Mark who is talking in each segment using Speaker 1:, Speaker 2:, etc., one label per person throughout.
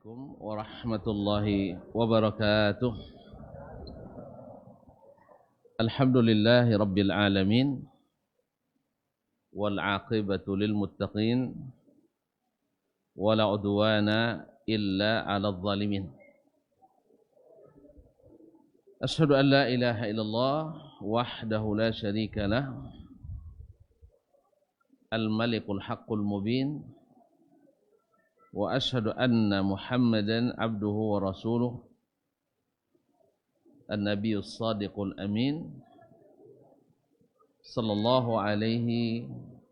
Speaker 1: Assalamualaikum warahmatullahi wabarakatuh. Alhamdulillahi rabbil alamin wal aqibatu lil muttaqin wala udwana illa 'alal zalimin. Asyhadu an la ilaha illallah wahdahu la syarika lah al malikul haqqul mubin wa asyhadu anna Muhammadan abduhu wa rasuluh an-nabiyyus shadiqul amin sallallahu alaihi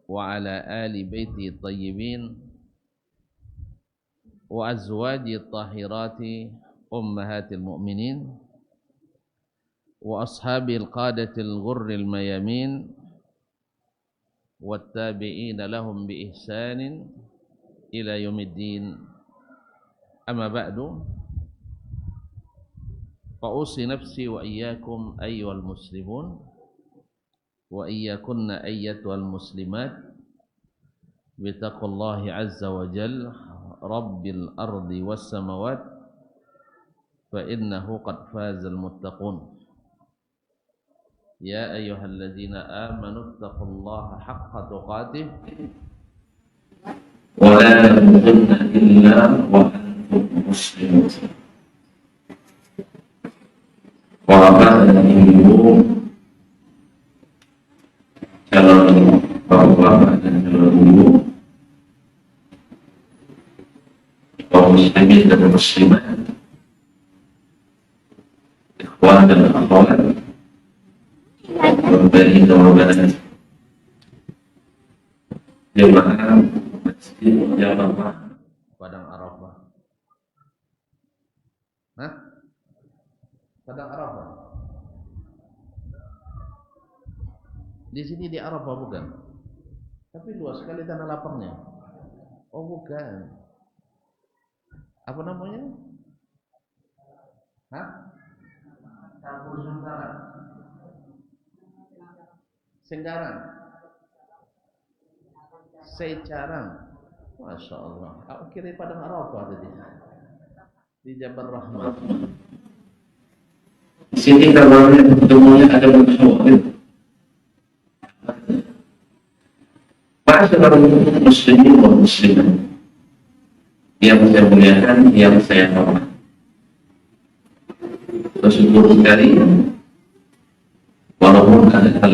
Speaker 1: wa ala ali baiti tayyibin wa azwaji tahirati ummahatil mu'minin wa ashabil qadatil ghurril mayamin wat tabi'ina lahum bi ihsanin ila yaumiddin. Amma ba'du, fa usi nafsi wa iyyakum ayyuhal muslimun wa iyyakunna ayyatuhal muslimat bi taqwallahi azza wa jalla rabbil ardi was samawat fa innahu qad fazal muttaqun. Ya ayyuhalladzina amanu taqullaha haqqa tuqatih wa la tamutunna illa wa antum muslimun. Wa ba'da ibu calon bapak dan calon ibu, kaum muslimin dan muslimat, ikhwan dan akhwat, dari korban jemaah masjid jamaah Padang Arafah. Hah? Padang Arafah. Di sini di Arafah bukan? Tapi luas sekali tanah lapangnya. Oh bukan. Apa namanya? Hah? Campur Senggarang. Senggarang. Secarang. Masya Allah. Aku kira Padang Arafah tadi. Di Jabal Rahmat.
Speaker 2: Di sini kalau ketemunya ada musyawarah. Masyarakat muslimin dan muslimat yang saya muliakan, yang saya hormati, bersyukur sekali walaupun ada hal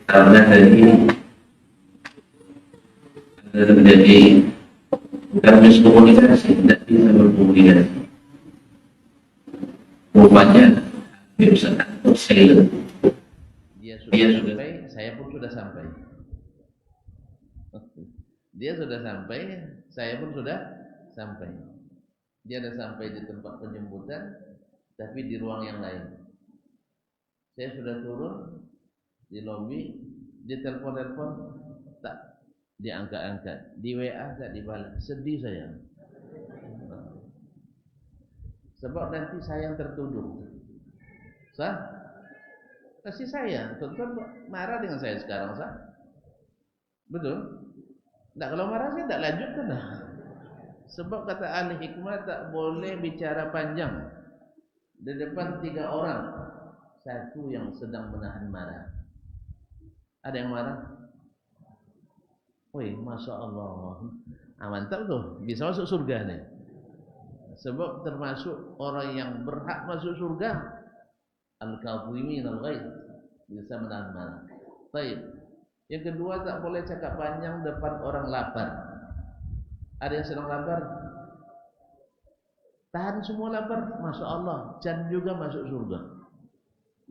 Speaker 2: karena hari ini ada terjadi miskomunikasi, tidak bisa berkomunikasi. Rupanya bisa silent.
Speaker 1: Dia sudah sampai, saya pun sudah sampai. Dia sudah sampai, saya pun sudah sampai. Dia sudah sampai di tempat penjemputan, tapi di ruang yang lain. Saya sudah turun di lobi, di telepon-telepon tak diangkat-angkat, di WA tak dibalas. Sedih saya. Sebab nanti saya yang tertuduh. Sah? Kasih saya, tuan-tuan marah dengan saya sekarang, sah? Betul? Tidak, kalau marah saya tidak lanjutkan dah. Sebab kata ahli hikmah tak boleh bicara panjang di depan 3 orang. Satu yang sedang menahan marah. Ada yang marah? Wih, Masya Allah. Mantap tuh, bisa masuk surga nih. Sebab termasuk orang yang berhak masuk surga al-kadhimin al-ghaidh, bisa menahan marah. Baik. Yang kedua, tak boleh cakap panjang depan orang lapar. Ada yang sedang lapar? Tahan semua lapar, Masya Allah. Can juga masuk surga.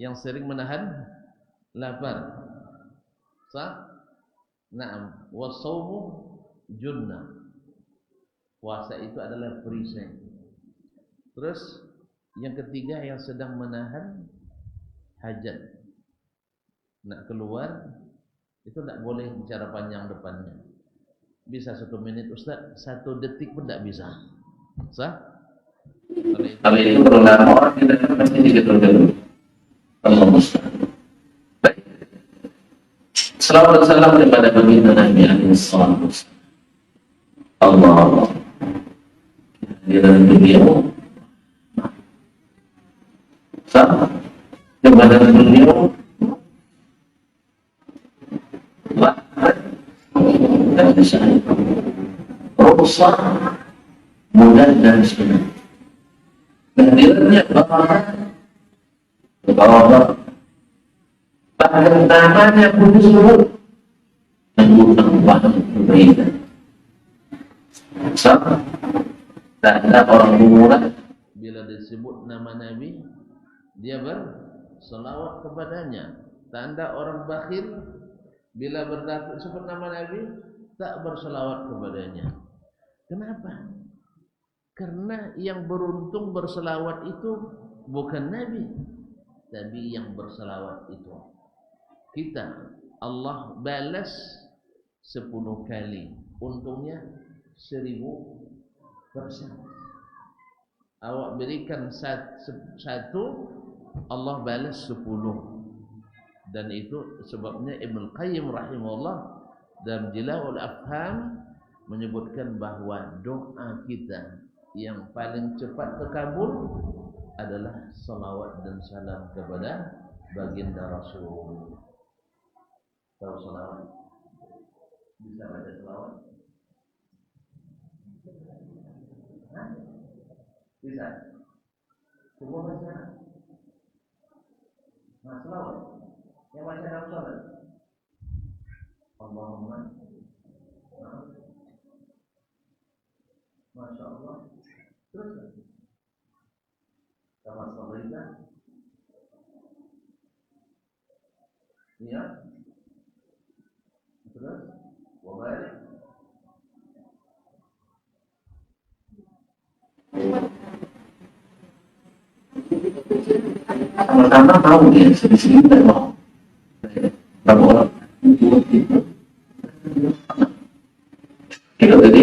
Speaker 1: Yang sering menahan lapar. Sah? Naam. Wasawmu junnah. Puasa itu adalah perisai. Terus yang ketiga, yang sedang menahan hajat, nak keluar, itu tidak boleh bicara panjang depannya. Bisa 1 menit Ustaz, 1 detik pun tidak bisa. Sah?
Speaker 2: Kalau itu kalau lama orang tidak pasti diketul-ketul. Allah mustahil. Baik. Salawat dan salam kepada baginda Nabi alaihi salatu wassalam. Allah kehadiran beliau sama kepada beliau dan saya rusak mudah dan senang. Kehadirannya bahwa bahkan namanya pun disebut tentang banyak kebaikan. Sama tanda orang murah
Speaker 1: bila disebut nama Nabi dia berselawat kepadanya. Tanda orang bakhil bila sebut nama Nabi tak berselawat kepadanya. Kenapa? Karena yang beruntung berselawat itu bukan Nabi, tapi yang berselawat itu kita. Allah balas 10 kali, untungnya 1000%. Awak berikan satu, Allah balas 10. Dan itu sebabnya Ibnu Qayyim rahimahullah dalam Jila'ul Afham menyebutkan bahwa doa kita yang paling cepat terkabul adalah salawat dan salam kepada baginda Rasul. Tahu salawat? Bisa baca salawat? Hah? Bisa? Semua baca? Nah, salawat yang baca dalam salat. Allahumma Masya Allah. Terus sama sahabat. Iya. Terus wabalik.
Speaker 2: Pertama tahu dia sedikit tidak mau. Berapa orang? Kita tadi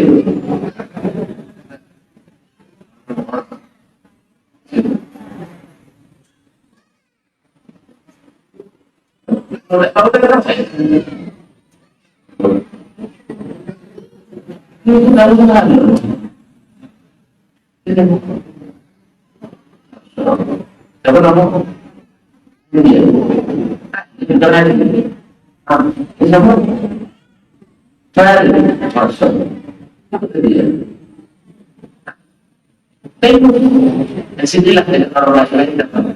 Speaker 2: apa kata saya? Ini tahu sekali. Siapa nama? Dia. Kita lagi. Siapa? Cari. Masuk. Itu dia. Dari sinilah orang lain dapat.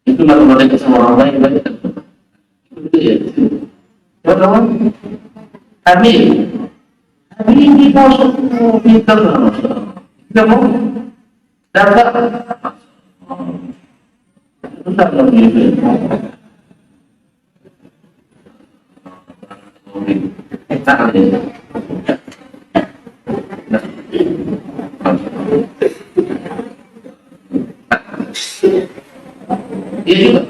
Speaker 2: Itu mereka sama orang lain banyak. Itu dia. Siapa? Kami ini masuk kita kita mau dapat itu tak lebih kita ini juga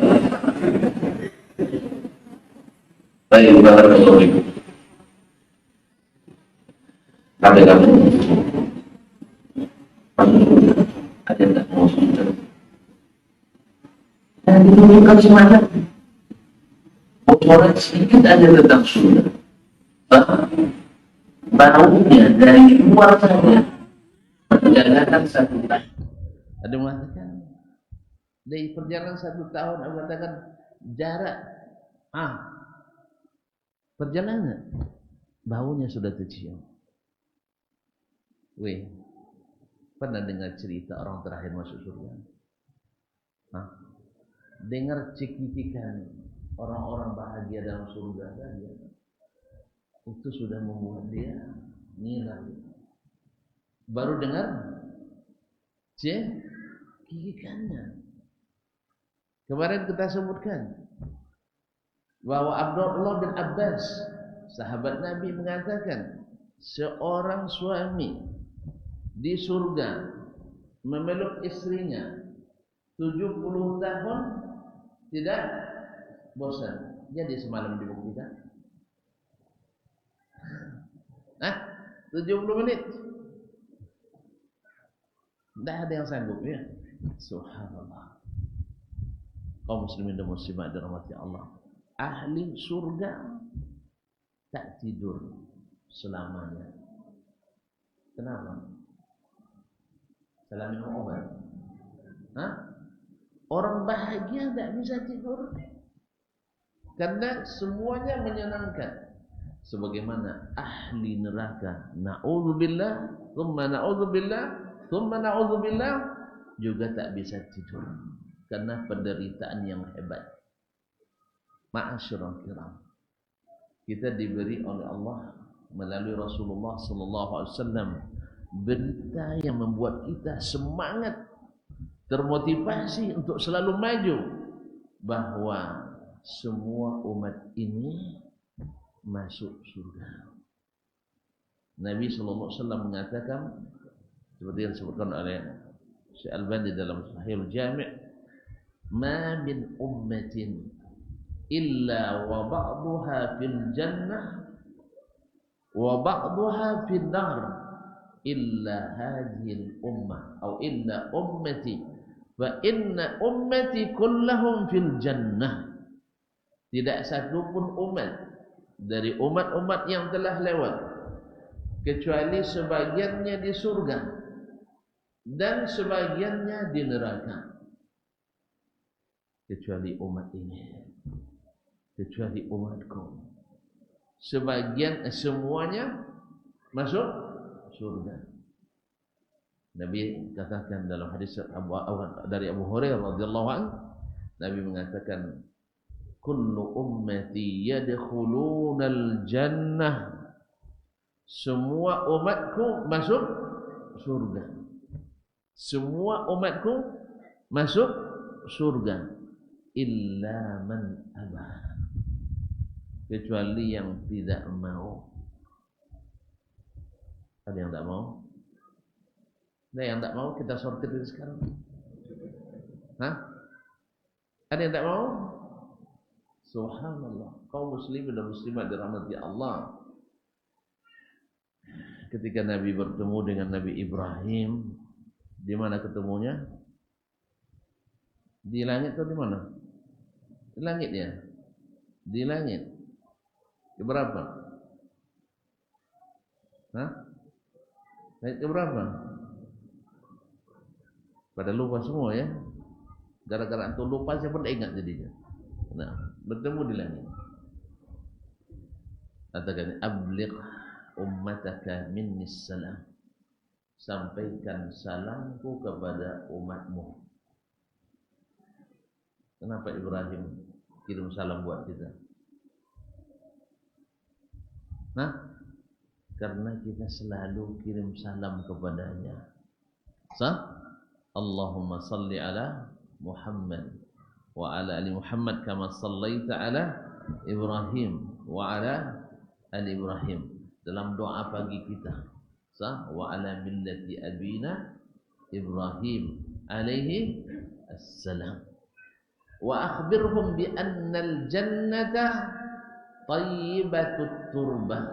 Speaker 2: baik barakallahu fikum. Ada kamu ada tak mau sudah dan ditunjukkan semuanya bocoran sedikit aja tentang surga baunya dari luar saja perjalanan 1 tahun.
Speaker 1: Ada mengatakan dari perjalanan 1 tahun, ada mengatakan jarak perjalanan baunya sudah tercium. Weh, pernah dengar cerita orang terakhir masuk surga? Dengar cekikikan orang-orang bahagia dalam surga saja, itu sudah membuat dia ngilang. Baru dengar cekikikannya. Kemarin kita sebutkan bahwa Abdullah bin Abbas, sahabat Nabi, mengatakan seorang suami di surga memeluk istrinya 70 tahun tidak bosan. Jadi semalam dibuktikan 70 menit tidak ada yang sanggup ya. Subhanallah. Kaum muslimin dan muslimat dirahmati Allah, ahli surga tak tidur selamanya. Kenapa? Salah minum obat. Hah? Orang bahagia tak bisa tidur karena semuanya menyenangkan. Sebagaimana ahli neraka, na'udzubillah, thumma na'udzubillah, thumma na'udzubillah, juga tak bisa tidur karena penderitaan yang hebat. Ma'asyiral kiram, kita diberi oleh Allah melalui Rasulullah sallallahu alaihi wasallam berita yang membuat kita semangat, termotivasi untuk selalu maju, bahwa semua umat ini masuk surga. Nabi sallallahu alaihi wasallam mengatakan seperti yang disebutkan oleh Syekh Albani dalam Sahih Al-Jami', "Ma min ummatin illa wa ba'daha fil jannah wa ba'daha fil nar illa hadhihi al-ummah atau illa ummati fa inna ummati kullahum fil jannah." Tidak satu pun umat dari umat-umat yang telah lewat kecuali sebagiannya di surga dan sebagiannya di neraka, kecuali umat ini, kecuali umatku. Semuanya masuk surga. Nabi katakan dalam hadis dari Abu Hurairah radhiyallahu anhu, Nabi mengatakan, kullu ummati yadkhulunal jannah, semua umatku masuk surga. Semua umatku masuk surga illa man aba, kecuali yang tidak mau. Ada yang tak mau? Ada yang tak mau? Kita sortir dari sekarang. Hah? Ada yang tak mau? Subhanallah, kaum muslimin dan muslimat dirahmati Allah. Ketika Nabi bertemu dengan Nabi Ibrahim, di mana ketemunya? Di langit atau di mana? Di langit ya. Di langit. Keberapa? Hah? Langit keberapa? Pada lupa semua ya. Gara-gara antum lupa, saya pun ingat jadinya. Nah, bertemu di langit. Katakan, abligh ummataka minnis salam, sampaikan salamku kepada umatmu. Kenapa Ibrahim kirim salam buat kita? Nah, karena kita selalu kirim salam kepadanya. Allahumma salli ala Muhammad wa ala ali Muhammad kama sallaita ala Ibrahim wa ala ali Ibrahim, dalam doa pagi kita, wa ala millati abina Ibrahim alaihi assalam, wa akhbirhum bi annal jannata thayyibatut turbah,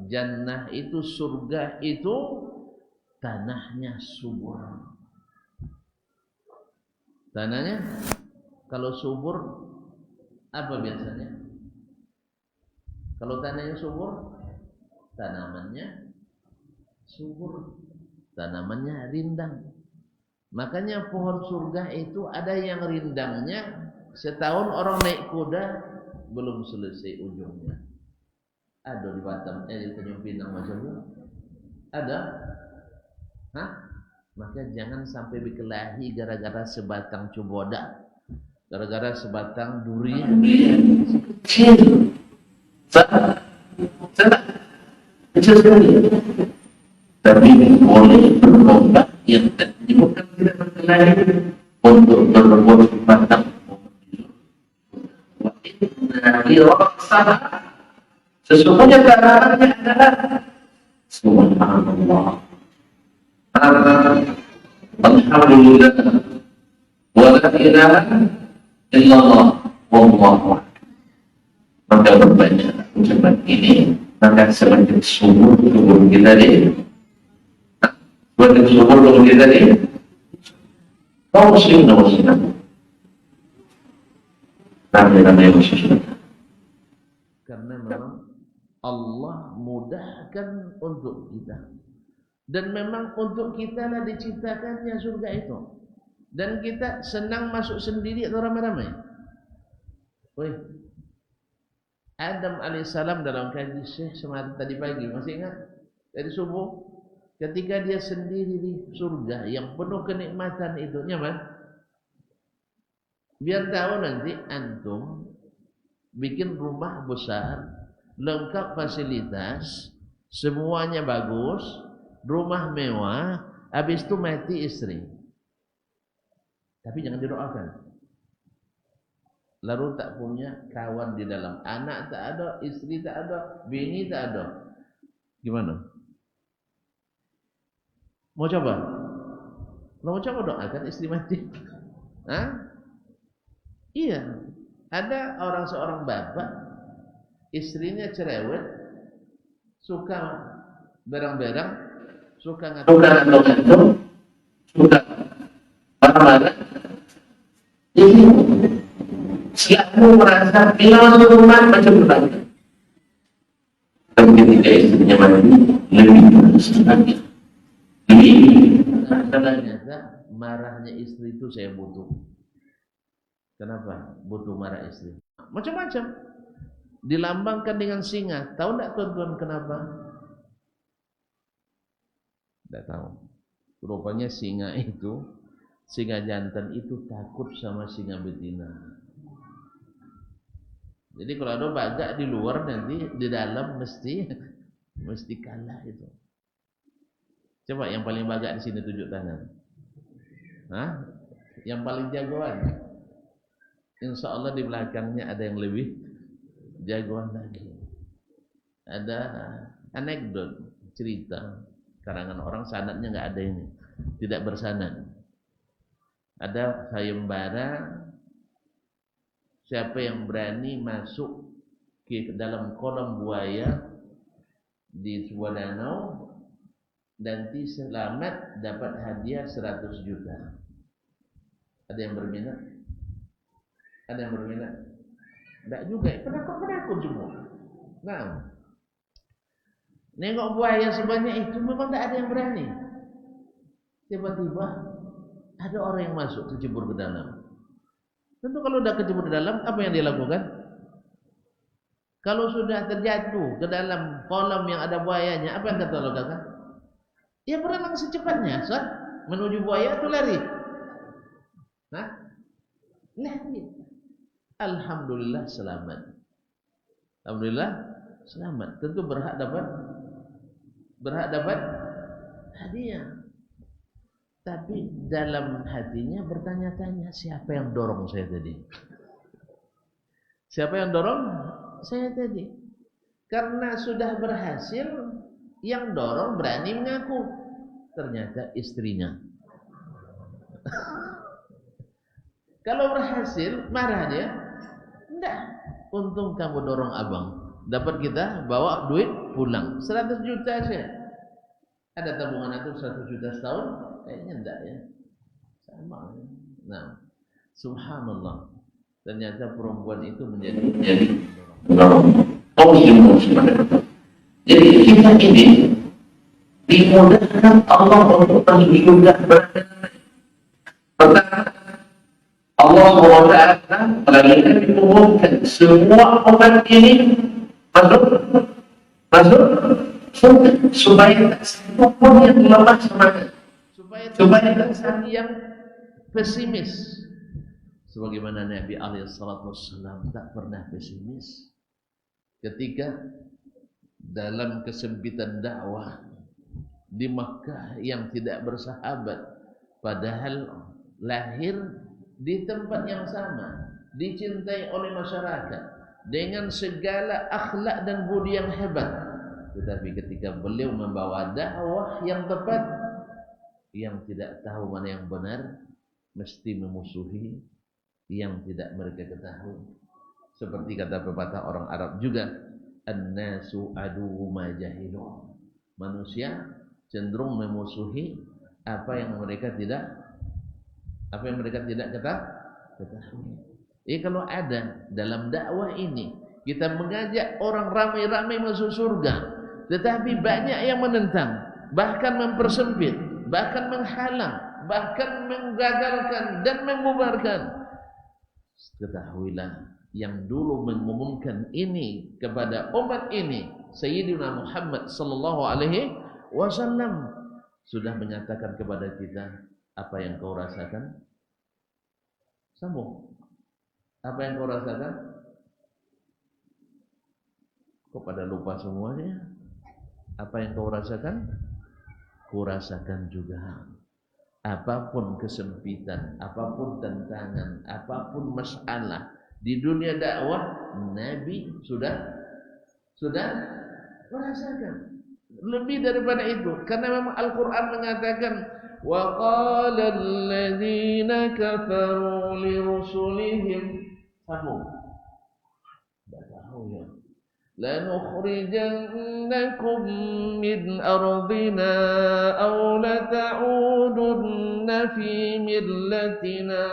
Speaker 1: jannah itu, surga itu tanahnya subur. Tanahnya kalau subur apa biasanya? Kalau tanahnya subur, tanamannya subur, tanamannya rindang. Makanya pohon surga itu ada yang rindangnya setahun orang naik kuda belum selesai ujungnya. Ada di Batam, di Tanjung Pinang macam itu. Ada? Hah? Maka jangan sampai berkelahi gara-gara sebatang cembodak, gara-gara sebatang durian.
Speaker 2: Kecil sekali. Tapi boleh berlomba yang menyebabkan tidak berkelahi untuk berbuat sebatang. Sesungguhnya keadaannya adalah subhanallah, alhamdulillah, wa la ilaha illallah, wallahu akbar. Maka berbanyak ucapan ini, maka semakin subur tubuh kita ini, semakin subur tubuh kita ini. Kaum muslimin dan muslimat, ramai-ramai muslimin.
Speaker 1: Karena memang Allah mudahkan untuk kita Dan memang untuk kita lah diciptakannya surga itu. Dan kita senang masuk sendiri atau ramai-ramai? Woi, Adam alaihissalam dalam kaji Syekh semata tadi pagi, masih ingat? Dari subuh, ketika dia sendiri di surga yang penuh kenikmatan itu, nyaman? Biar tahu nanti antum bikin rumah besar, lengkap fasilitas, semuanya bagus, rumah mewah, habis itu mati istri. Tapi jangan didoakan. Lalu tak punya kawan di dalam, anak tak ada, istri tak ada, bini tak ada. Gimana? Mau coba? Kalau mau coba doakan istri mati. Hah? Iya. Ada seorang bapak, istrinya cerewet, suka berang-berang, suka ngantuk-ngantuk, suka marah-marah. Jadi selalu merasa tinggal di rumah macam bertanya. Tapi ketika istrinya mati, lebih sedikit. Ternyata marahnya istri itu saya butuh. Kenapa? Butuh marah istri. Macam-macam. Dilambangkan dengan singa. Tahu tak tuan-tuan kenapa? Tidak tahu. Rupanya singa jantan itu takut sama singa betina. Jadi kalau ada badak di luar nanti di dalam mesti kalah itu. Coba yang paling bagak di sini tunjuk tangan. Hah? Yang paling jagoan. Insya Allah di belakangnya ada yang lebih jagoan lagi. Ada anekdot, cerita karangan orang, sanadnya nggak ada ini, tidak bersanad. Ada sayembara, siapa yang berani masuk ke dalam kolam buaya di sebuah danau nanti selamat dapat hadiah 100 juta. Ada yang berminat? Ada yang berminat? Tidak juga, penakut semua. Nah, nengok buaya sebanyak itu memang tidak ada yang berani. Tiba-tiba ada orang yang masuk, kecebur ke dalam. Tentu kalau sudah kecebur ke dalam, apa yang dia lakukan? Kalau sudah terjatuh ke dalam kolam yang ada buayanya, apa yang kata lakukan? Ya berenang secepatnya, menuju buaya atau lari? Hah? Lari. Alhamdulillah selamat. Alhamdulillah selamat. Tentu berhak dapat hadiah. Tapi dalam hatinya bertanya-tanya, siapa yang dorong saya tadi? Siapa yang dorong saya tadi? Karena sudah berhasil, yang dorong berani mengaku. Ternyata istrinya. Kalau berhasil, marah dia. Enggak, untung kamu dorong abang. Dapat kita bawa duit pulang 100 juta saja. Ada tabungan itu 100 juta setahun? Kayaknya enggak ya. Sama. Nah, subhanallah. Ternyata perempuan itu menjadi
Speaker 2: Jadi kita ini dimudahkan Allah untuk pergi juga beribadah. Pertama, Allah SWT telah diumumkan semua umat ini masuk supaya tak satu pun yang lemah semangat, supaya tak satu
Speaker 1: yang pesimis. Sebagaimana Nabi SAW tak pernah pesimis ketika dalam kesempitan dakwah di Makkah yang tidak bersahabat, padahal lahir di tempat yang sama, dicintai oleh masyarakat dengan segala akhlak dan budi yang hebat. Tetapi ketika beliau membawa dakwah yang tepat, yang tidak tahu mana yang benar mesti memusuhi yang tidak mereka ketahui. Seperti kata pepatah orang Arab juga, an-nasu aduwwu ma jahilu. Manusia cenderung memusuhi apa yang mereka tidak ketahui. Kalau ada dalam dakwah ini kita mengajak orang ramai-ramai masuk surga, tetapi banyak yang menentang, bahkan mempersempit, bahkan menghalang, bahkan menggagalkan dan membubarkan. Ketahuilah, yang dulu mengumumkan ini kepada umat ini, Sayyidina Muhammad sallallahu alaihi wasallam, sudah menyatakan kepada kita, apa yang kau rasakan? Sambung. Apa yang kau rasakan? Kok pada lupa semuanya? Apa yang kau rasakan? Kau rasakan juga. Apapun kesempitan, apapun tantangan, apapun masalah di dunia dakwah, Nabi sudah merasakan. Lebih daripada itu, karena memang Al-Quran mengatakan, wa qala alladhina kafaru li rusulihim, sambung. Tidak tahu ya. لَنُخْرِجَنَّكُمْ مِنْ أَرْضِنَا أَوْ لَتَعُودُنَّ فِي مِلَّتِنَا.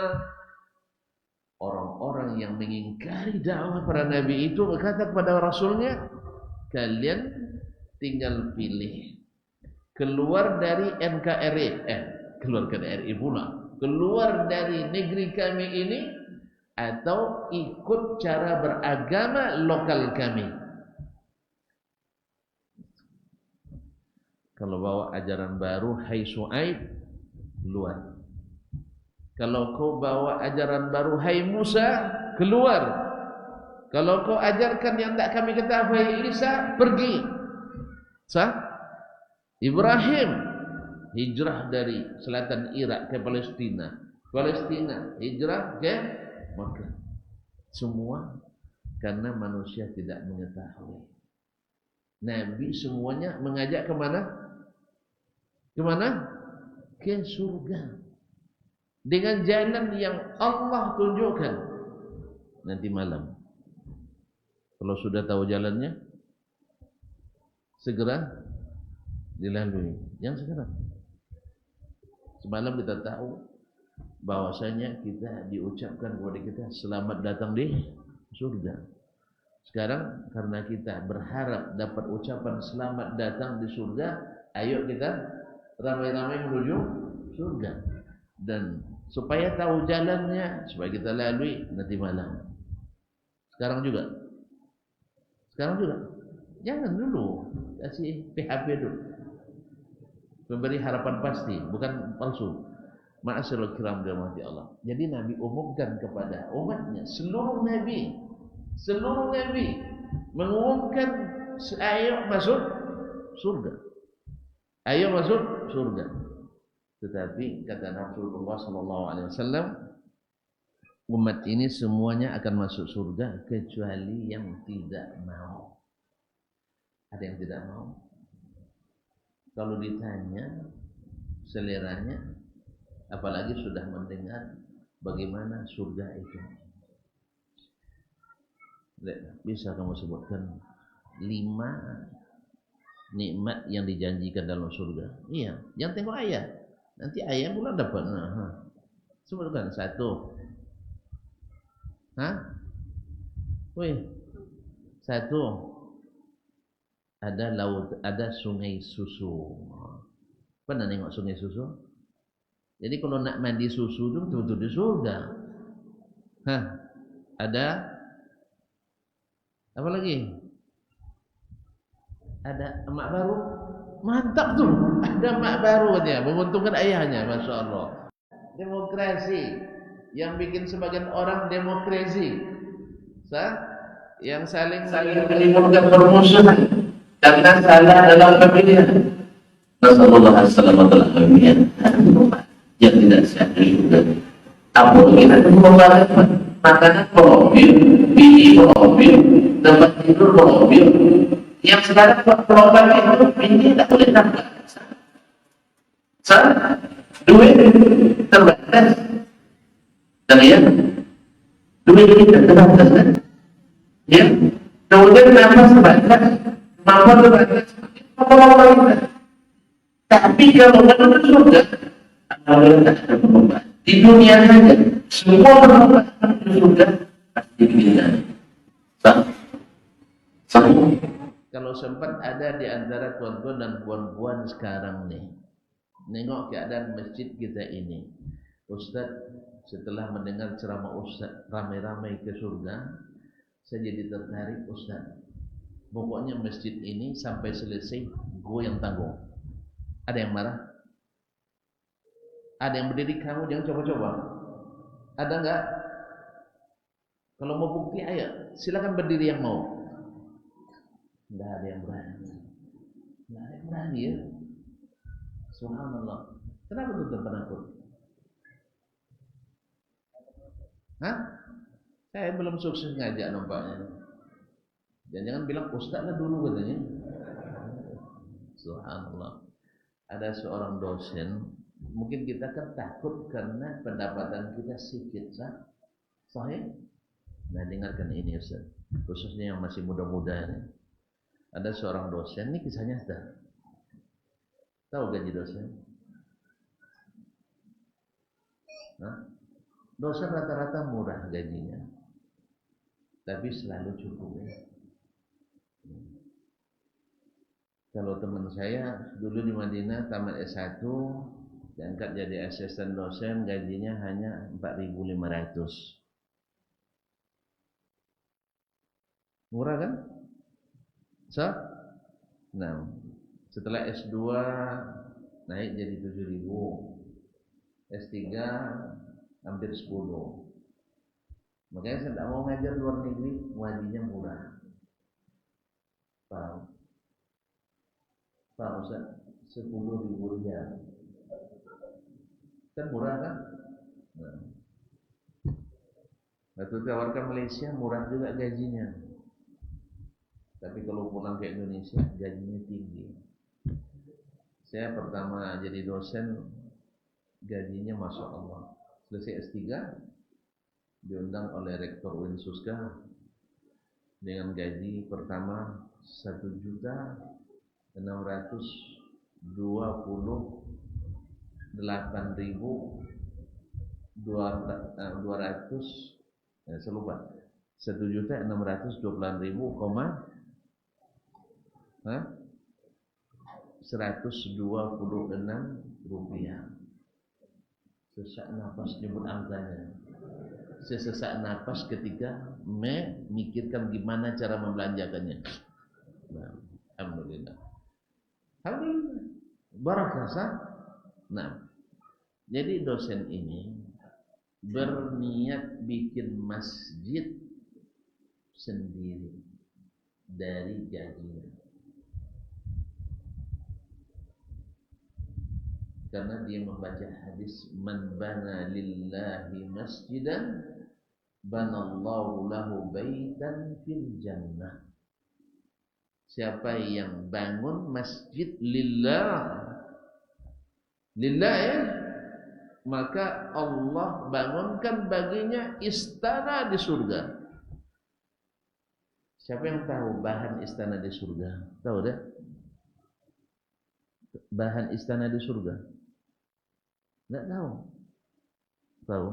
Speaker 1: Orang-orang yang mengingkari dakwah para nabi itu berkata kepada rasulnya, kalian tinggal pilih keluar dari NKRI, keluar dari RI pula, keluar dari negeri kami ini, atau ikut cara beragama lokal kami. Kalau bawa ajaran baru, hai Syuaib, keluar. Kalau kau bawa ajaran baru, hai Musa, keluar. Kalau kau ajarkan yang tak kami ketahui, hai Isa, pergi. Sah? Ibrahim hijrah dari selatan Irak ke Palestina, Palestina hijrah ke Makkah. Semua karena manusia tidak mengetahui. Nabi semuanya mengajak kemana? Kemana? Ke surga. Dengan jalan yang Allah tunjukkan. Nanti malam, kalau sudah tahu jalannya, segera dilalui. Jangan sekarang. Semalam kita tahu bahwasanya kita diucapkan kepada kita selamat datang di surga. Sekarang karena kita berharap dapat ucapan selamat datang di surga, ayo kita ramai-ramai menuju surga. Dan supaya tahu jalannya, supaya kita lalui nanti malam. Sekarang juga. Jangan dulu, kasih PHP dulu. Memberi harapan pasti, bukan palsu. Ma'asyiral kiram dirahmati Allah. Jadi Nabi umumkan kepada umatnya, seluruh nabi mengumumkan, ayo masuk surga. Ayo masuk surga. Tetapi kata Rasulullah sallallahu alaihi wasallam, umat ini semuanya akan masuk surga kecuali yang tidak mau. Ada yang tidak mau. Kalau ditanya seleranya, apalagi sudah mendengar bagaimana surga itu. Bisa kamu sebutkan 5 nikmat yang dijanjikan dalam surga? Iya, jangan tengok ayat. Nanti ayat pula dapat. Sebutkan 1. Wih, 1. Ada laut, ada sungai susu. Pernah nengok sungai susu? Jadi kalau nak mandi susu itu betul-betul di surga. Ada apa lagi? Ada emak baru. Mantap tuh. Ada emak baru dia, menguntungkan ayahnya, masya Allah. Demokrasi yang bikin sebagian orang demokrasi, yang saling menimbulkan permusuhan karena salah dalam pemilihan. Nasallallahu alaihi wasallam yang tidak sehat juga. Apalagi ada pembahasan makanan mobil, bini mobil, tempat tidur mobil. Yang sekarang perubahan itu ini tak boleh tambah. Duit terbatas. Dan ya, duit kita terbatas kan? Ya, kemudian nafas terbatas, mampu terbatas. Tapi kalau menuju surga, alhamdulillah ada perubahan. Di dunia saja, semua perubahan menuju surga pasti dipilih. Sama. Kalau sempat ada di antara tuan-tuan dan puan-puan sekarang nih, nengok keadaan masjid kita ini, Ustaz, setelah mendengar ceramah Ustaz ramai-ramai ke surga, saya jadi tertarik Ustaz. Pokoknya masjid ini sampai selesai, gue yang tanggung. Ada yang marah? Ada yang berdiri, kamu jangan coba-coba. Ada enggak? Kalau mau bukti ayo, silakan berdiri yang mau. Enggak ada yang berani. Enggak ada yang berani ya. Subhanallah. Kenapa tuh penakut? Hah? Saya belum sukses ngajak nampaknya. Jangan-jangan bilang Ustaz lah dulu katanya. Subhanallah. Ada seorang dosen, mungkin kita kan takut karena pendapatan kita sedikit, sahih? Nah, dengarkan ini Ustaz, khususnya yang masih muda-muda ini. Ada seorang dosen, ini kisah nyata. Tahu gaji dosen? Hah? Dosen rata-rata murah gajinya, tapi selalu cukup ya. Kalau teman saya dulu di Madinah tamat S1 diangkat jadi asisten dosen, gajinya hanya 4.500. Murah kan? Nah, setelah S2 naik jadi 7.000, S3 hampir 10. Makanya saya tidak mau ngajar luar negeri, gajinya murah. Paham? Pak Ustaz, 10.000 riyal. Kan murah kan? Nah. Waktu tawarkan Malaysia murah juga gajinya. Tapi kalau pulang ke Indonesia gajinya tinggi. Saya pertama jadi dosen gajinya Masya Allah. Selesai S3 diundang oleh Rektor UIN Suska dengan gaji pertama 1.628.200, saya lupa, 1.628.126 rupiah. Sesak napas nyebut angkanya. Sesak napas ketika memikirkan gimana cara membelanjakannya. Nah, alhamdulillah. Alhamdulillah. Barakah. Nah, jadi dosen ini berniat bikin masjid sendiri dari gajinya. Karena dia membaca hadis man bana lillahi masjidan banallahu lahu baitan fil jannah. Siapa yang bangun masjid lillah ya, maka Allah bangunkan baginya istana di surga. Siapa yang tahu bahan istana di surga? Tahu dah? Bahan istana di surga? Enggak tahu. Tahu?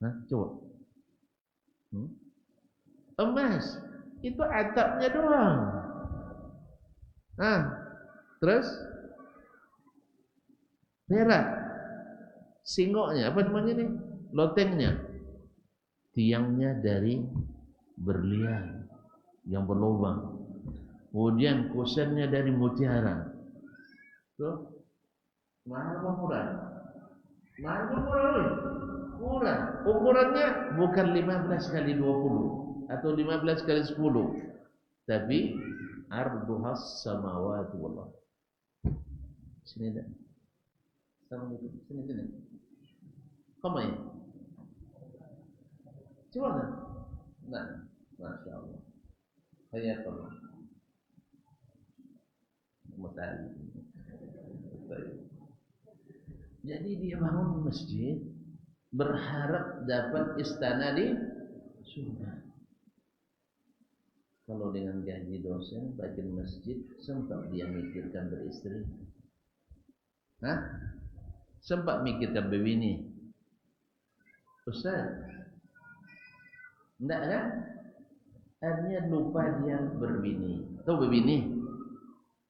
Speaker 1: Hah? Coba. Emas. Itu atapnya doang. Terus perak. Singoknya, apa namanya nih? Lotengnya. Tiangnya dari berlian yang berlubang. Kemudian kusennya dari mutiara. Tuh. Mahal apa murah? Mahal apa murah? Murah. Ukurannya bukan 15 kali 20 atau 15 kali 10, tapi arduhas samawati wal ardh. Sini dah. Sini. Kamu ya? Coba dah. Nah, Masya Allah. Hayakallah. Mutali. Jadi dia bangun masjid berharap dapat istana di surga. Kalau dengan gaji dosen bikin masjid, sempat dia mikirkan beristri? Sempat mikirkan berbini? Ustaz, enggak kan? Akhirnya lupa dia berbini. Tahu berbini?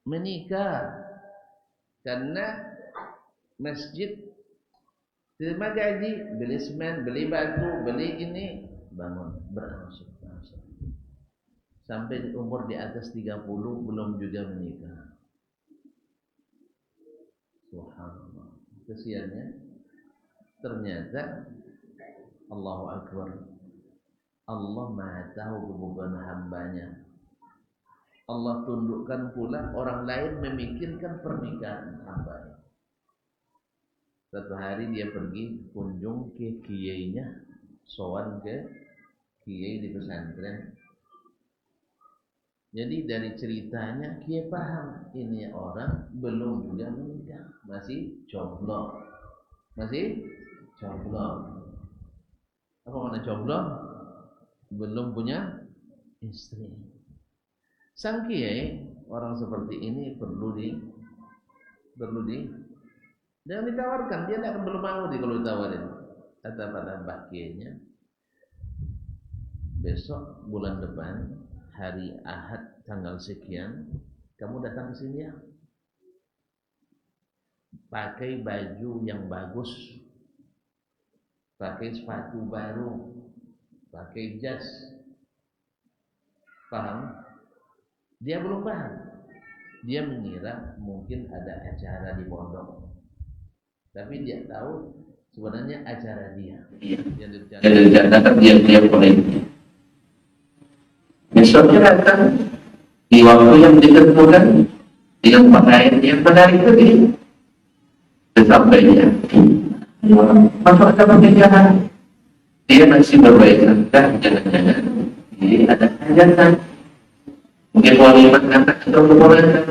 Speaker 1: Menikah. Karena masjid terima gaji, beli semen, beli batu, beli ini, bangun, berangsur-angsur. Sampai umur di atas 30 belum juga menikah. Subhanallah. Kesiannya ternyata Allahu Akbar, Allah Maha tahu kebutuhan hambanya. Allah tundukkan pula orang lain memikirkan pernikahan hambanya. Satu hari dia pergi kunjung ke kiainya, sowan ke kiai di pesantren. Jadi dari ceritanya kiai paham ini orang belum juga menikah, masih jomblo. Masih jomblo. Apa makna jomblo? Belum punya istri. Sang kiai orang seperti ini perlu di jangan ditawarkan, dia tidak akan belum mau kalau ditawarin. Kata pada mbak kiainya, besok bulan depan hari Ahad tanggal sekian kamu datang ke sini ya. Pakai baju yang bagus, pakai sepatu baru, pakai jas. Paham? Dia belum paham. Dia mengira mungkin ada acara di pondok. Tapi dia tahu sebenarnya acara dia. Yang
Speaker 2: direncanakan dia boleh. Besoknya datang di waktu yang ditentukan dengan pakaian yang menarik tadi. Sesampainya masuk ke pernikahan, dia masih berbaik sangka, jangan-jangan ini ada hajatan. Mungkin walimat anak atau keponakan.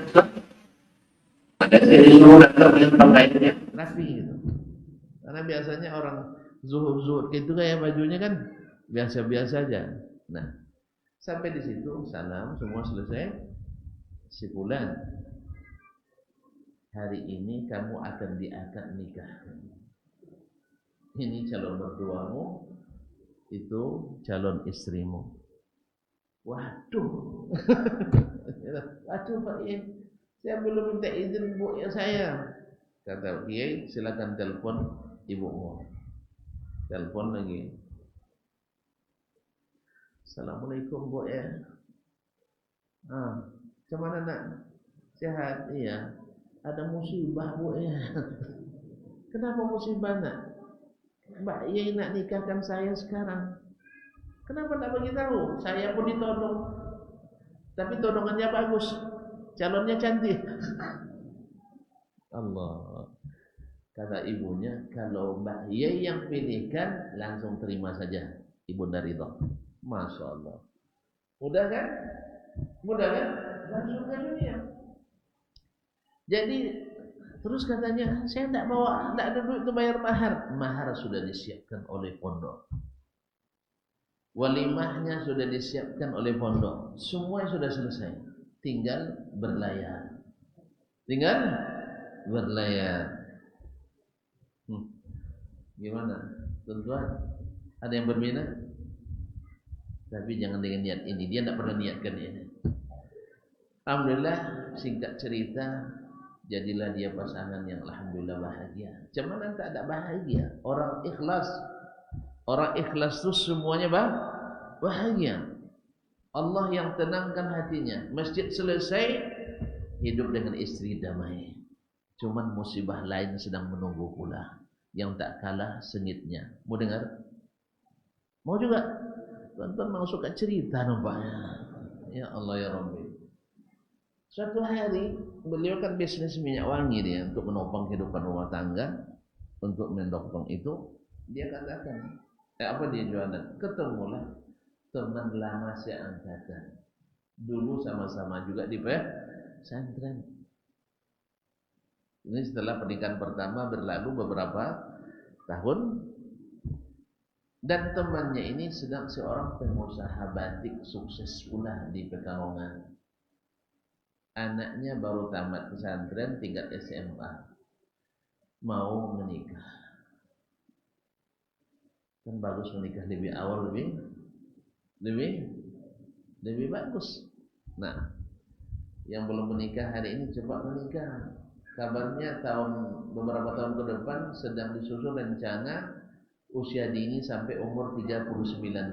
Speaker 2: Maka saya disuruh datang dengan pakaiannya
Speaker 1: rapi gitu. Karena biasanya orang zuhud itu kayak bajunya kan biasa-biasa aja. Nah, sampai di situ salam semua selesai. Si fulan, hari ini kamu akan diakad nikah. Ini calon mertuamu, itu calon istrimu. Waduh. Waduh Pak Kiai, saya belum minta izin bu ya saya. Kata Kiai, silakan telepon ibumu. Telepon lagi. Assalamualaikum bu ya. Cuman nak sehat? Iya. Ada musibah bu ya. Kenapa musibah nak? Mbak Yai nak nikahkan saya sekarang. Kenapa tak bagi tahu? Saya pun ditodong. Tapi todongannya bagus. Calonnya cantik. Allah. Kata ibunya, kalau Mbak Yai yang pilihkan, langsung terima saja. Ibunda ridho. Masya Allah. Mudah kan? Mudah kan? Langsung ke dunia. Jadi terus katanya, saya tidak bawa, tidak ada duit untuk bayar mahar. Mahar sudah disiapkan oleh pondok. Walimahnya sudah disiapkan oleh pondok. Semua sudah selesai. Tinggal berlayar. Tinggal berlayar. Gimana? Tuan-tuan, ada yang berminat? Tapi jangan dengan niat ini. Dia tidak pernah niatkan ini. Alhamdulillah, singkat cerita, jadilah dia pasangan yang alhamdulillah bahagia. Cuman tak ada bahagia. Orang ikhlas itu semuanya bahagia. Allah yang tenangkan hatinya. Masjid selesai, hidup dengan istri damai. Cuman musibah lain sedang menunggu pula. Yang tak kalah sengitnya. Mau dengar? Mau juga? Tuan-tuan mau suka cerita nampaknya. Ya Allah ya Rabbi. Suatu hari beliau kan bisnis minyak wangi dia untuk menopang kehidupan rumah tangga, untuk mendokong itu dia katakan, apa dia jualan? Ketemulah teman lama seangkatan. Dulu sama-sama juga di pesantren. Ini setelah pernikahan pertama berlalu beberapa tahun. Dan temannya ini sedang seorang pengusaha batik sukses pula di Pekalongan. Anaknya baru tamat pesantren tingkat SMA. Mau menikah. Kan bagus menikah lebih awal lebih lebih bagus. Nah, yang belum menikah hari ini cepat menikah. Kabarnya beberapa tahun ke depan sedang disusun rencana usia dini sampai umur 39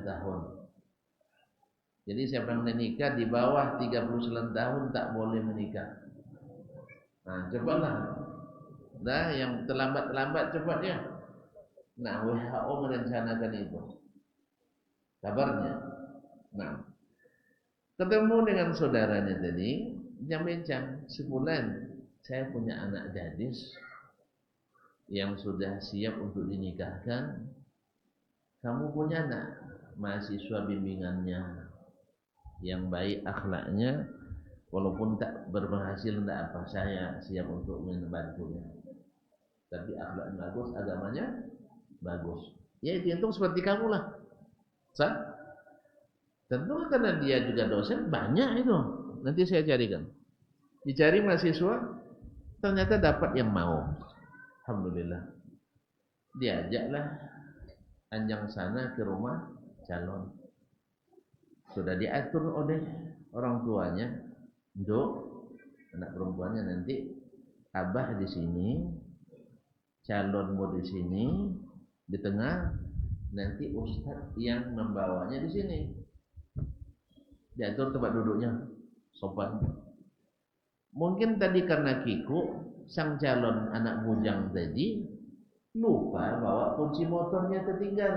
Speaker 1: tahun. Jadi siapa yang menikah di bawah 39 tahun tak boleh menikah. Nah, cepatlah. Nah, yang terlambat cepat ya. Nah, WHO merencanakan itu. Kabarnya. Nah, ketemu dengan saudaranya tadi, bincang sebulan saya punya anak gadis yang sudah siap untuk dinikahkan. Kamu punya anak mahasiswa bimbingannya yang baik akhlaknya, walaupun tak berhasil tidak apa, saya siap untuk membantunya. Tapi akhlaknya bagus, agamanya bagus. Ya dihitung seperti kamu lah. Sah? Tentu karena dia juga dosen banyak itu. Nanti saya carikan. Dicari mahasiswa, ternyata dapat yang mau. Alhamdulillah. Diajaklah anjang sana ke rumah calon. Sudah diatur oleh orang tuanya, untuk anak perempuannya nanti abah di sini, calonmu di sini, di tengah, nanti ustadz yang membawanya di sini. Diatur tempat duduknya, sopan. Mungkin tadi karena kiku, sang calon anak bujang tadi lupa bawa kunci motornya tertinggal.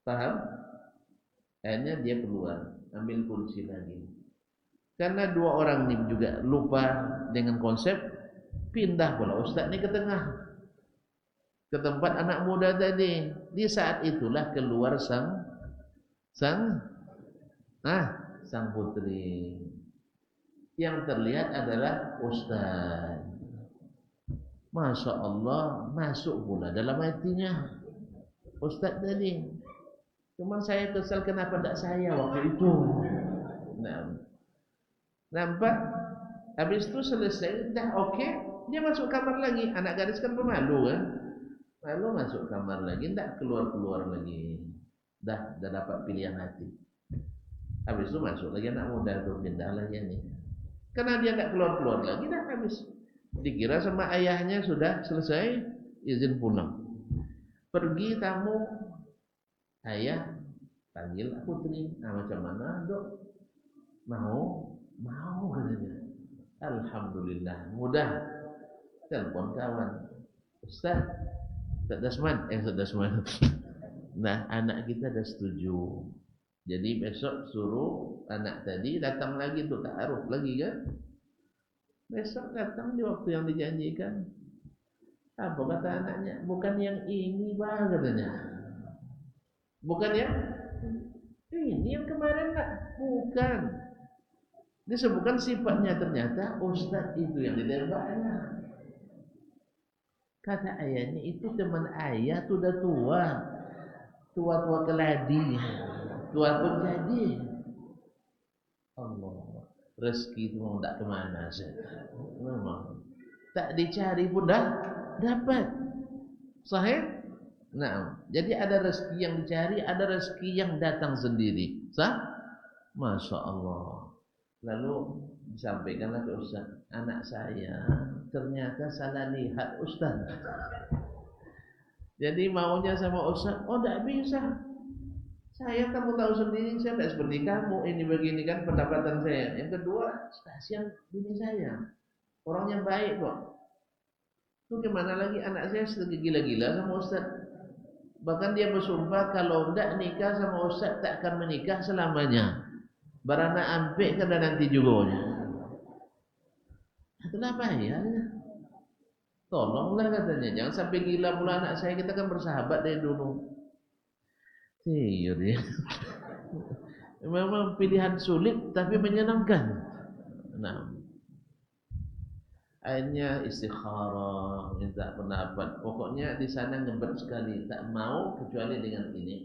Speaker 1: Paham? Akhirnya dia keluar, ambil kunci lagi. Karena dua orang ini juga lupa dengan konsep, pindah pula ustaz ini ke tengah, ke tempat anak muda tadi. Di saat itulah keluar sang putri. Yang terlihat adalah ustaz. Masya Allah, masuk pula dalam hatinya ustaz tadi. Cuma saya kesal kenapa tidak saya waktu itu. Nah, nampak? Habis itu selesai, dah oke, dia masuk kamar lagi. Anak gadis kan pemalu kan, lalu masuk kamar lagi, tidak keluar lagi. Dah dapat pilihan hati. Habis itu masuk lagi anak muda itu, pindah lagi nih. Karena dia tidak keluar lagi, dah habis. Dikira sama ayahnya sudah selesai, izin pulang. Pergi tamu, ayah panggil putri. Nah, macam mana dok? Mau katanya. Alhamdulillah, mudah. Telepon kawan, Ustaz Dasman. Nah, anak kita dah setuju. Jadi besok suruh anak tadi datang lagi untuk ta'aruf lagi kan. Besok datang di waktu yang dijanjikan. Apa kata anaknya? Bukan yang ini bah katanya. Bukan ya? Ini yang kemarin tak? Bukan. Disebutkan sifatnya, ternyata ustaz itu yang ditembaknya. Kata ayahnya, itu teman ayah sudah tua keladi, tua penjadi. Allah, rezeki itu memang tak kemana saja. Memang tak dicari pun dah dapat. Sahih? Nah, jadi ada rezeki yang dicari, ada rezeki yang datang sendiri. Sah? Masya Allah. Lalu disampaikanlah ke Ustaz, anak saya ternyata salah lihat Ustaz. Jadi maunya sama Ustaz, oh tidak bisa. Saya, kamu tahu sendiri, saya tidak seperti kamu. Ini begini kan pendapatan saya. Yang kedua, kasihan bini saya, orang yang baik kok. Itu gimana lagi anak saya gila-gila sama Ustaz. Bahkan dia bersumpah kalau tidak nikah sama Ustaz tak akan menikah selamanya. Barana ampe kada nanti juga. Kenapa ya? Tolonglah katanya, jangan sampai gila pula anak saya, kita kan bersahabat dari dulu. Iya dia. Memang pilihan sulit tapi menyenangkan. Nah, akhirnya istikharah, minta pendapat. Pokoknya di sana ngebet sekali, tak mau kecuali dengan ini.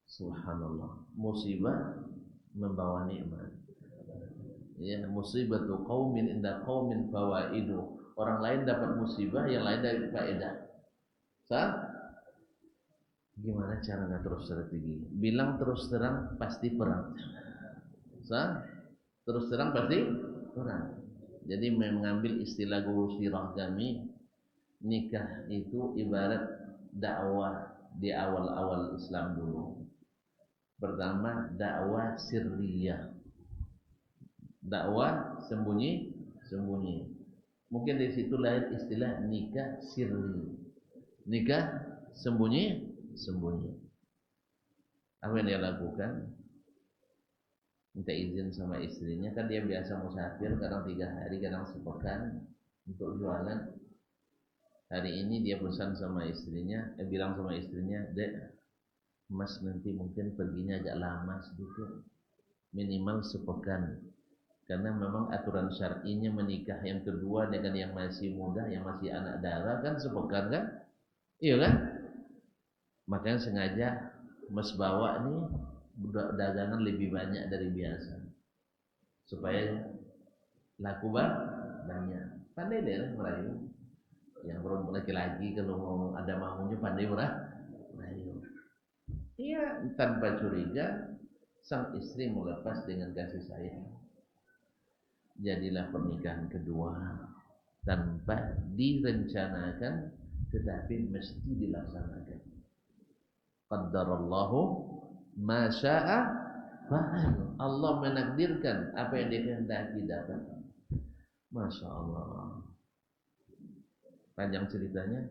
Speaker 1: Subhanallah, musibah membawa nikmat. Ya, musibatu qaumin inda qaumin fawaidu. Orang lain dapat musibah, yang lain dapat faedah. Sah? Gimana cara ngatur strategi? Bilang terus terang pasti perang. Terus terang pasti perang. Jadi mengambil istilah guru sirah kami, nikah itu ibarat dakwah di awal-awal Islam dulu. Pertama dakwah sirriyah, dakwah sembunyi. Mungkin dari situ lahir istilah nikah sirri, nikah sembunyi. Apa yang dia lakukan? Minta izin sama istrinya, kan dia biasa musafir, kadang 3 hari, kadang sepekan untuk jualan. Hari ini dia pesan sama istrinya, bilang sama istrinya, Dek, Mas nanti mungkin perginya agak lama sedikit, minimal sepekan, karena memang aturan syar'inya menikah yang kedua dengan yang masih muda, yang masih anak darah kan sepekan kan, iya kan? Makanya sengaja Mas bawa nih dagangan lebih banyak dari biasa supaya laku banyak. Pandai deh merayu. Yang perempuan laki-laki kalau mau ada maunya pandai merayu. Iya, tanpa curiga sang istri melepas dengan kasih sayang. Jadilah pernikahan kedua tanpa direncanakan, tetapi mesti dilaksanakan. Qaddarallahu ma syaa fa'al. Allah menakdirkan apa yang dikehendaki dapat. Masya Allah. Panjang ceritanya,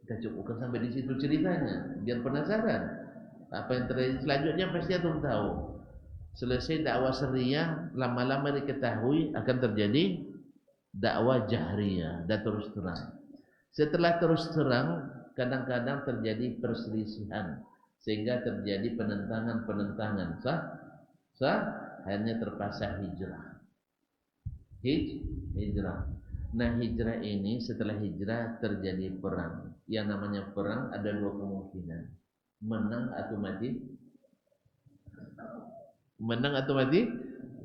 Speaker 1: kita cukupkan sampai di situ ceritanya, biar penasaran. Apa yang terjadi selanjutnya pasti antum tahu. Selesai dakwah sirriyah, lama-lama diketahui akan terjadi dakwah jahriyah dan terus terang. Setelah terus terang, kadang-kadang terjadi perselisihan sehingga terjadi penentangan. Sah hanya terpaksa hijrah. Hijrah. Nah, hijrah ini setelah hijrah terjadi perang. Yang namanya perang ada 2 kemungkinan. Menang atau mati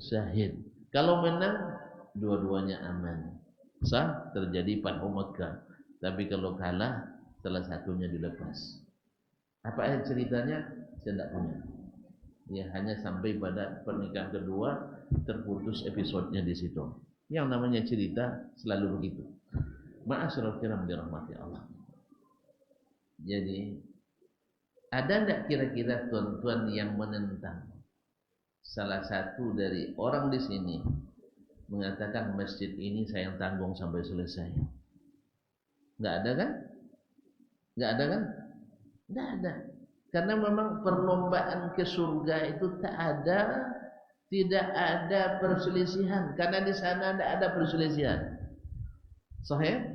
Speaker 1: syahid. Kalau menang dua-duanya aman. Sah terjadi Fathu Makkah. Tapi kalau kalah salah satunya dilepas. Apa ceritanya? Saya tidak punya. Ya hanya sampai pada pernikahan kedua terputus episodenya di situ. Yang namanya cerita selalu begitu. Ma'asyiral kiram dirahmati Allah. Jadi ada tidak kira-kira tuan-tuan yang menentang salah satu dari orang di sini mengatakan masjid ini saya yang tanggung sampai selesai? Enggak ada kan? Enggak ada kan? Enggak ada. Karena memang perlombaan ke surga itu tidak ada perselisihan. Karena di sana tidak ada perselisihan. Sahih?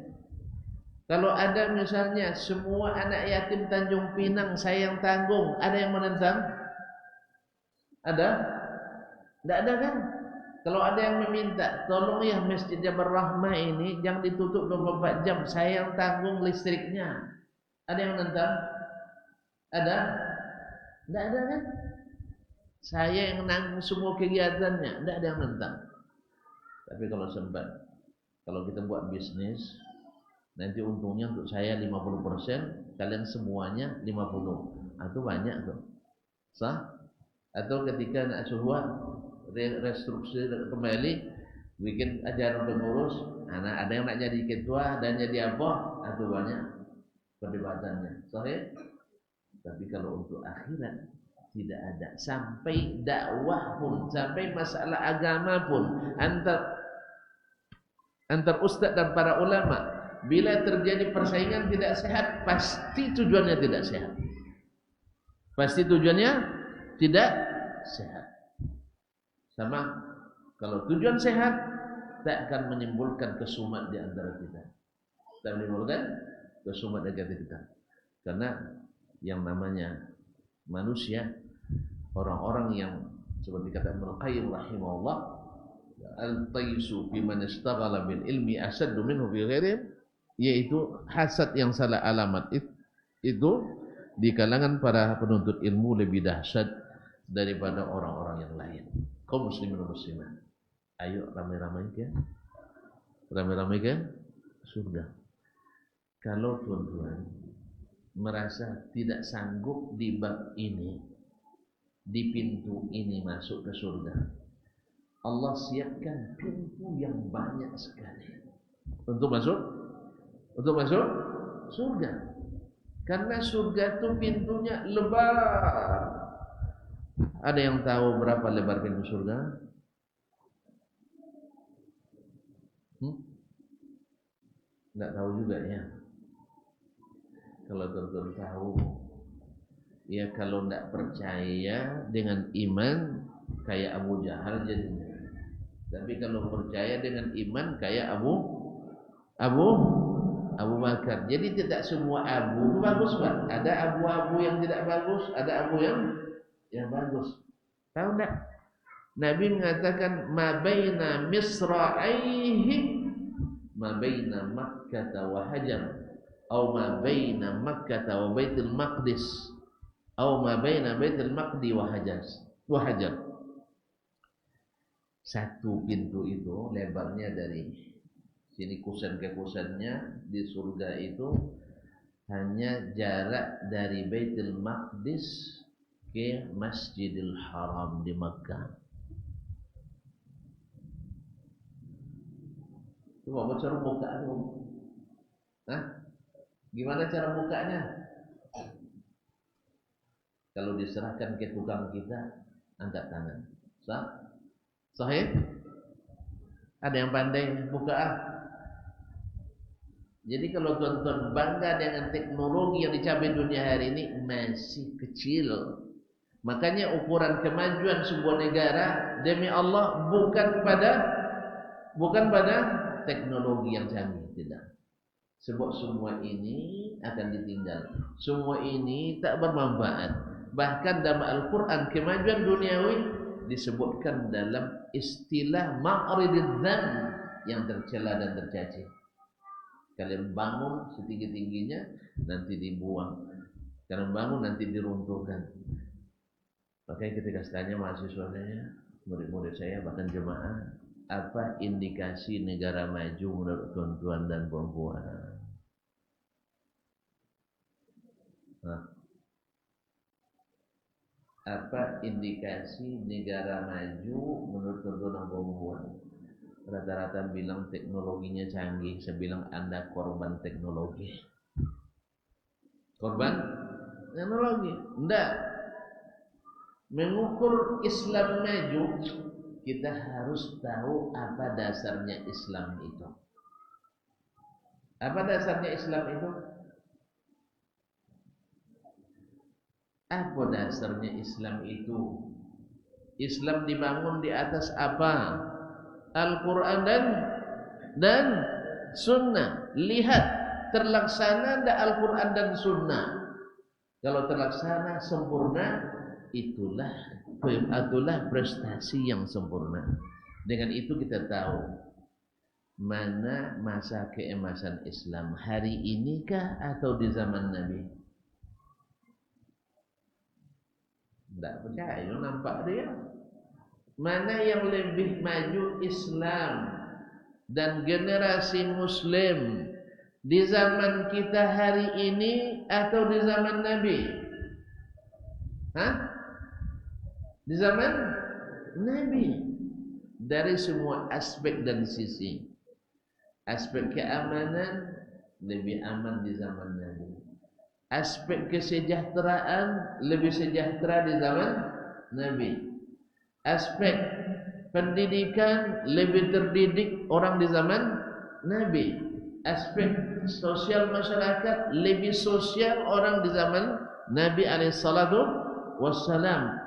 Speaker 1: Kalau ada misalnya semua anak yatim Tanjung Pinang saya yang tanggung, ada yang menentang? Ada? Tidak ada kan? Kalau ada yang meminta, tolong ya Masjid Jabal Rahmah ini jangan ditutup 24 jam, saya yang tanggung listriknya. Ada yang menentang? Ada? Tidak ada kan? Saya yang nanggung semua kegiatannya, tidak ada yang menentang. Tapi kalau sempat, kalau kita buat bisnis, nanti untungnya untuk saya 50%, kalian semuanya 50%. Itu banyak tuh. Sah? Atau ketika nak suruh restrukturasi kembali, bikin ajaran pengurus, ada yang nak jadi ketua dan jadi apa? Itu banyak perdebatannya. Sahih? Tapi kalau untuk akhirat tidak ada. Sampai dakwah pun, sampai masalah agama pun antar ustaz dan para ulama, bila terjadi persaingan tidak sehat, pasti tujuannya tidak sehat. Pasti tujuannya tidak sehat. Sama kalau tujuan sehat, tak akan menimbulkan kesumat di antara kita. Tak menimbulkan kesumat di antara kita. Karena yang namanya manusia, orang-orang yang seperti kata Ibnu Qayyim rahimahullah, al-taysu fi man ishtaghala bil ilmi asaddu minhu fi ghairihi, yaitu hasad yang salah alamat itu di kalangan para penuntut ilmu lebih dahsyat daripada orang-orang yang lain. Kaum muslimin dan muslimat, ayo ramai-ramai ke surga. Kalau tuan-tuan merasa tidak sanggup di bab ini, di pintu ini masuk ke surga, Allah siapkan pintu yang banyak sekali untuk masuk surga. Karena surga itu pintunya lebar. Ada yang tahu berapa lebar pintu surga? Nggak tahu juga ya. Kalau teman-teman tahu, ya kalau nggak percaya dengan iman kayak Abu Jahal jadinya. Tapi kalau percaya dengan iman kayak Abu Bakar. Jadi tidak semua abu bagus, Pak. Ada abu-abu yang tidak bagus, ada abu yang bagus. Tahu enggak? Nabi mengatakan ma baina misra'aihi ma baina Makkah wa Hajar, atau ma baina Makkah wa Baitul Maqdis, atau ma baina Baitul Maqdi wa Hajar. Satu pintu itu lebarnya dari sini kusen ke kusennya di surga itu hanya jarak dari Baitul Maqdis ke Masjidil Haram di Makkah. Coba bocor buka itu. Gimana cara bukanya? Kalau diserahkan ke tukang kita, angkat tangan. Sahih? Ada yang pandai buka? Jadi kalau tuan-tuan bangga dengan teknologi yang dicapai dunia hari ini, masih kecil. Makanya ukuran kemajuan sebuah negara demi Allah bukan pada teknologi yang canggih, tidak. Sebab semua ini akan ditinggal. Semua ini tak bermanfaat. Bahkan dalam Al-Quran kemajuan duniawi disebutkan dalam istilah ma'rididz dzam, yang tercela dan tercaci. Kalian bangun setinggi-tingginya, nanti dibuang. Kalian bangun, nanti diruntuhkan. Makanya ketika tanya mahasiswanya, murid-murid saya, bahkan jemaah, apa indikasi negara maju menurut tuan-tuan dan puan-puan? Apa indikasi negara maju menurut tuan-tuan dan puan-puan? Rata-rata bilang teknologinya canggih. Saya bilang Anda korban teknologi. Korban teknologi. Enggak. Mengukur Islam maju, kita harus tahu apa dasarnya Islam itu. Apa dasarnya Islam itu? Apa dasarnya Islam itu? Islam dibangun di atas apa? Al-Quran dan Sunnah. Lihat terlaksana tidak Al-Quran dan Sunnah. Kalau terlaksana sempurna, itulah prestasi yang sempurna. Dengan itu kita tahu mana masa keemasan Islam, hari inikah atau di zaman Nabi? Tidak percaya, nampak dia. Mana yang lebih maju, Islam dan generasi Muslim di zaman kita hari ini atau di zaman Nabi? Di zaman Nabi. Dari semua aspek dan sisi. Aspek keamanan lebih aman di zaman Nabi. Aspek kesejahteraan lebih sejahtera di zaman Nabi. Aspek pendidikan lebih terdidik orang di zaman Nabi. Aspek sosial masyarakat lebih sosial orang di zaman Nabi alaihissalatu wassalam.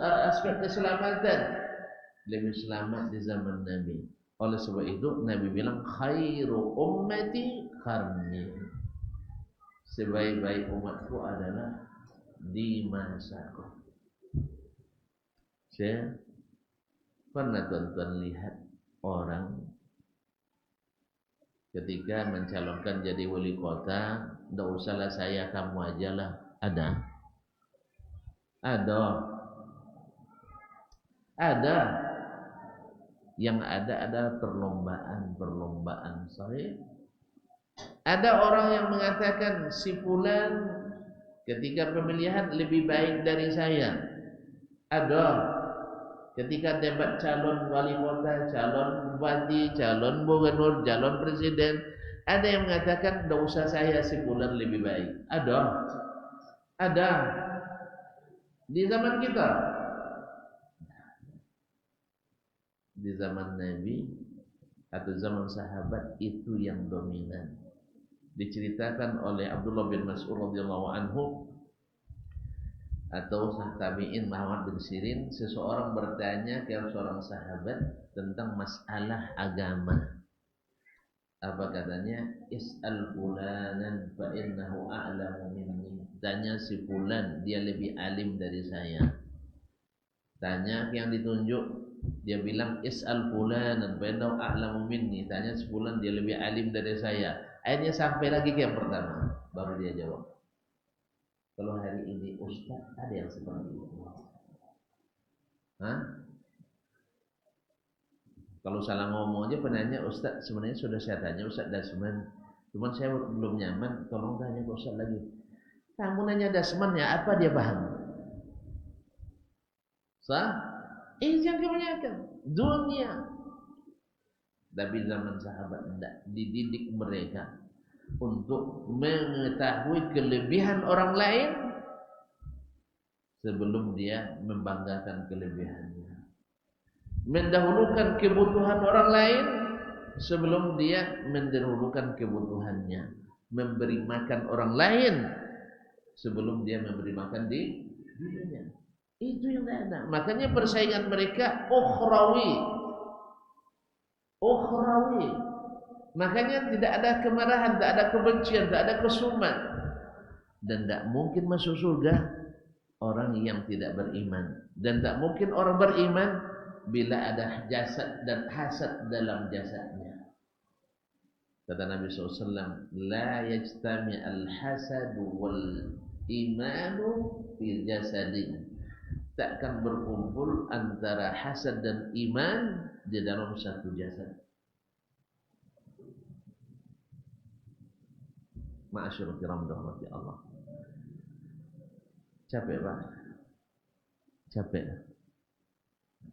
Speaker 1: Aspek keselamatan lebih selamat di zaman Nabi. Oleh sebab itu Nabi bilang khairu ummati qarni. Sebaik-baik umatku adalah di masaku. Saya pernah tuan-tuan lihat orang ketika mencalonkan jadi wali kota, tidak usahlah saya, kamu aja lah. Ada. Yang ada perlombaan. Sahih. Ada orang yang mengatakan si fulan ketika pemilihan lebih baik dari saya. Ada ketika debat calon wali kota, calon bupati, calon gubernur, calon presiden, ada yang mengatakan tidak usah saya sebulan lebih baik. Ada di zaman kita, di zaman Nabi atau zaman sahabat itu yang dominan. Diceritakan oleh Abdullah bin Mas'ud radhiyallahu anhu atau tabi'in Muhammad bin Sirin, seseorang bertanya ke seorang sahabat tentang masalah agama. Apa katanya? Is'al fulanan fa innahu a'lamu minni. Tanya si fulan, dia lebih alim dari saya. Tanya yang ditunjuk, dia bilang is'al fulanan fa innahu a'lamu minni. Tanya si fulan, dia lebih alim dari saya. Akhirnya sampai lagi ke yang pertama, baru dia jawab. Kalau hari ini Ustaz ada yang seperti itu. Kalau salah ngomong aja penanya, Ustaz sebenarnya sudah saya tanya Ustaz Dasman, cuman saya belum nyaman, tolong tanya ke Ustaz lagi. Kamu nanya Dasmannya apa dia paham? Yang kebanyakan dunia. Tapi zaman sahabat tidak dididik mereka untuk mengetahui kelebihan orang lain sebelum dia membanggakan kelebihannya, mendahulukan kebutuhan orang lain sebelum dia mendahulukan kebutuhannya, memberi makan orang lain sebelum dia memberi makan dirinya. Itu yang ada. Makanya persaingan mereka ukhrawi. Makanya tidak ada kemarahan, tidak ada kebencian, tidak ada kesumat. Dan tidak mungkin masuk surga orang yang tidak beriman. Dan tidak mungkin orang beriman bila ada jasad dan hasad dalam jasadnya. Kata Nabi SAW, la yajtami al-hasadu wal imanu fil jasadin. Takkan berkumpul antara hasad dan iman di dalam satu jasad. Ma'asyurul kiram rahmati Allah. Capek Pak? Capek.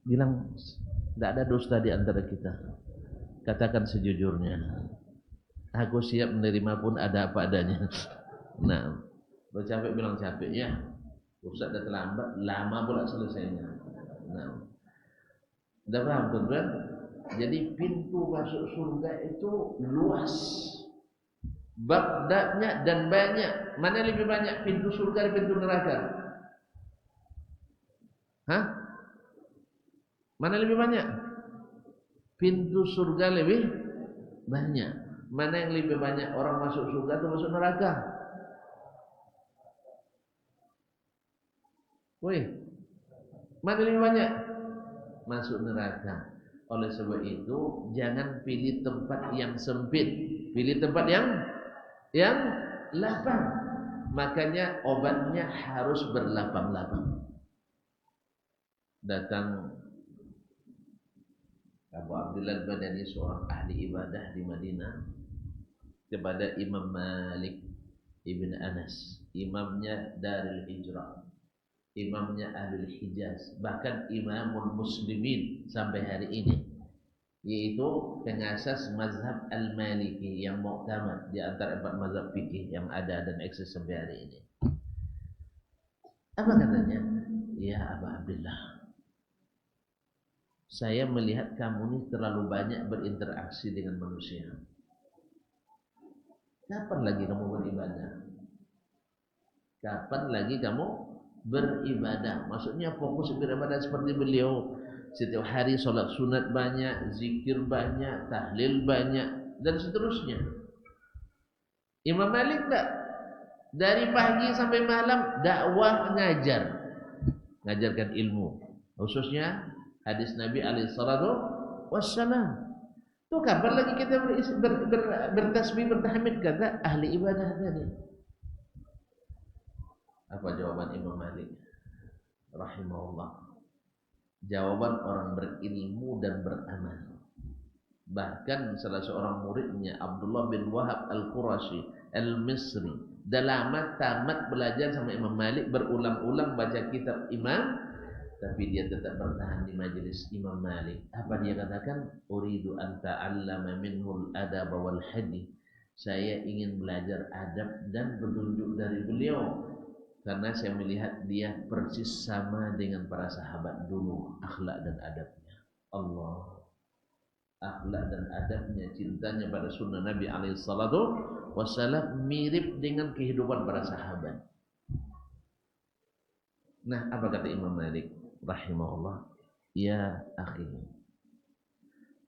Speaker 1: Bilang tidak ada dusta di antara kita. Katakan sejujurnya. Aku siap menerima pun ada apa adanya. Nah, kalau capek bilang capek ya. Ustaz dah terlambat, lama pula selesainya. Nah, dah paham tuan-tuan? Jadi pintu masuk surga itu luas, banyaknya dan banyak. Mana lebih banyak, pintu surga atau pintu neraka? Mana lebih banyak? Pintu surga lebih banyak. Mana yang lebih banyak orang masuk surga atau masuk neraka? Mana lebih banyak? Masuk neraka. Oleh sebab itu jangan pilih tempat yang sempit, pilih tempat yang lapang. Makanya obatnya harus berlapang-lapang. Datang Abu Abdullah Badani, seorang ahli ibadah di Madinah, kepada Imam Malik Ibn Anas, imamnya Darul Hijrah, imamnya Ahlul Hijaz, bahkan imamul muslimin sampai hari ini, yaitu pengasas mazhab al-Maliki yang mu'tamad di antara 4 mazhab fikih yang ada dan eksis sampai hari ini. Apa katanya? Ya Abu Abdullah, saya melihat kamu ini terlalu banyak berinteraksi dengan manusia. Kapan lagi kamu beribadah? Kapan lagi kamu beribadah? Maksudnya fokus beribadah seperti beliau. Setiap hari sholat sunat banyak, zikir banyak, tahlil banyak, dan seterusnya. Imam Malik tak? Dari pagi sampai malam dakwah, ngajarkan ilmu, khususnya hadis Nabi alaihi salatu wassalam. Tuh kapan lagi kita bertasbih, bertahmid? Kata ahli ibadah tadi. Apa jawaban Imam Malik rahimahullah? Jawaban orang berilmu dan beramal. Bahkan salah seorang muridnya Abdullah bin Wahab al-Qurashi al-Misri Dah lama tamat belajar sama Imam Malik, berulang-ulang baca kitab Imam, tapi dia tetap bertahan di majelis Imam Malik. Apa dia katakan? Uridu an ta'allama minhul adab wal hadith. Saya ingin belajar adab dan petunjuk dari beliau, karena saya melihat dia persis sama dengan para sahabat dulu, akhlak dan adabnya. Allah, akhlak dan adabnya, cintanya pada sunnah Nabi alaihissalatu wassalam mirip dengan kehidupan para sahabat. Nah, apa kata Imam Malik rahimahullah? Ya akhi,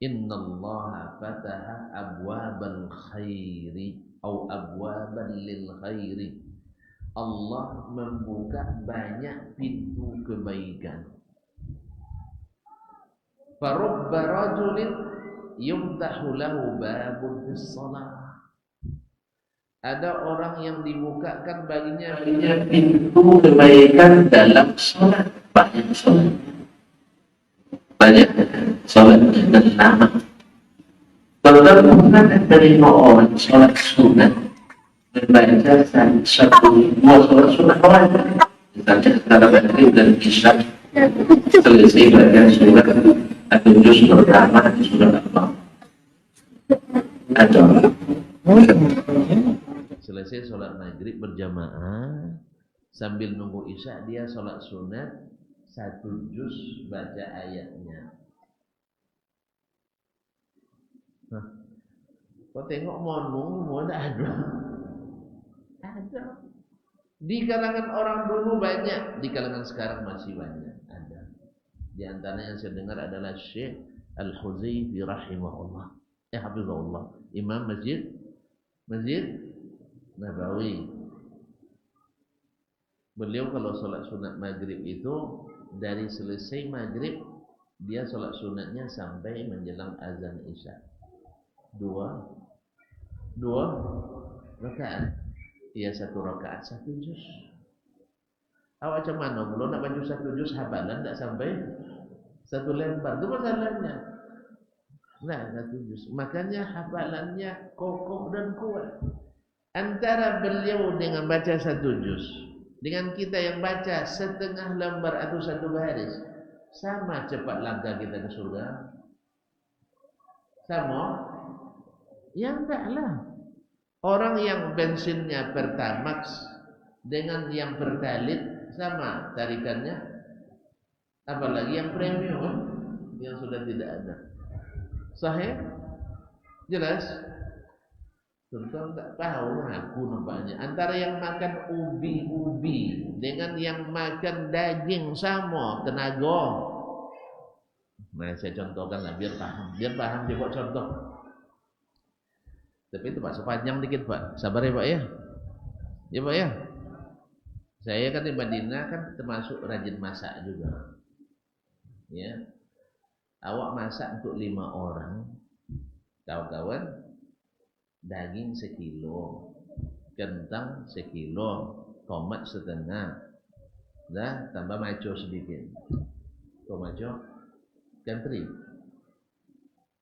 Speaker 1: innallaha fataha abwabal khairi atau abwaban lil khairi. Allah membuka banyak pintu kebaikan. Farubba rajulin yumtahu lahu babun fis shalah. Ada orang yang dibukakan baginya
Speaker 2: pintu kebaikan dalam sholat. Banyak sholat. Banyak sholat dan lama. Kalau bukan dari orang sholat sunat membaca satu dua sholat sunat orang. Misalnya antara maghrib dan isya selesai baca surat atau juz pertama surat Allah. Atau
Speaker 1: selesai sholat maghrib berjamaah, sambil nunggu isya dia sholat sunat satu juz baca ayatnya. Kau tengok monung mau ada. Di kalangan orang dulu banyak, di kalangan sekarang masih banyak ada. Di antaranya yang saya dengar adalah Syekh Al-Huzaifi rahimahullah, hafizahullah, Imam Masjid Nabawi. Beliau kalau sholat sunat maghrib itu dari selesai maghrib dia sholat sunatnya sampai menjelang azan isya. Dua rakaat. Iya, satu rakaat satu juz. Awak macam mana? Belum nak baca satu juz hafalan tak sampai satu lembar. Itu masalahnya. Nah, satu juz. Makanya hafalannya kokoh dan kuat. Antara beliau dengan baca satu juz dengan kita yang baca setengah lembar atau satu baris, sama cepat langkah kita ke surga? Sama? Ya enggaklah. Orang yang bensinnya Pertamax dengan yang Pertalite sama tarikannya, apalagi yang premium yang sudah tidak ada. Sahih? Jelas? Tentu tak tahu aku nampaknya. Antara yang makan ubi-ubi dengan yang makan daging sama tenaga. Nah, saya contohkan lah biar paham dia buat contoh. Tapi itu Pak, sepanjang dikit Pak. Sabar ya Pak ya. Ya Pak ya. Saya kan di Madinah kan termasuk rajin masak juga. Ya. Awak masak untuk 5 orang. Kawan-kawan, daging 1 kilo, kentang 1 kilo, tomat setengah. Dah tambah maco sedikit. Kau maco? Country.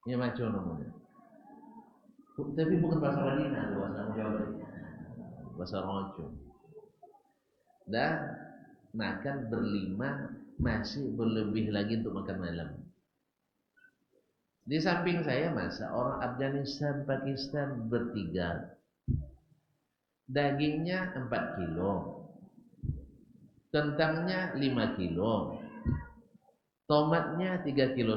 Speaker 1: Ini maco namanya. Tapi bukan bahasa Madinah, bahasa Jawa, bahasa Rojo. Dan makan berlima, masih berlebih lagi untuk makan malam. Di samping saya masa orang Afghanistan, Pakistan bertiga. Dagingnya 4 kilo, kentangnya 5 kilo, tomatnya 3,5 kilo,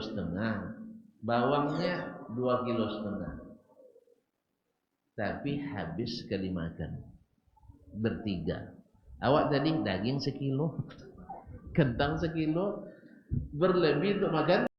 Speaker 1: bawangnya 2,5 kilo. Tapi habis sekali makan bertiga. Awak tadi daging 1 kilo, kentang 1 kilo, berlebih untuk makan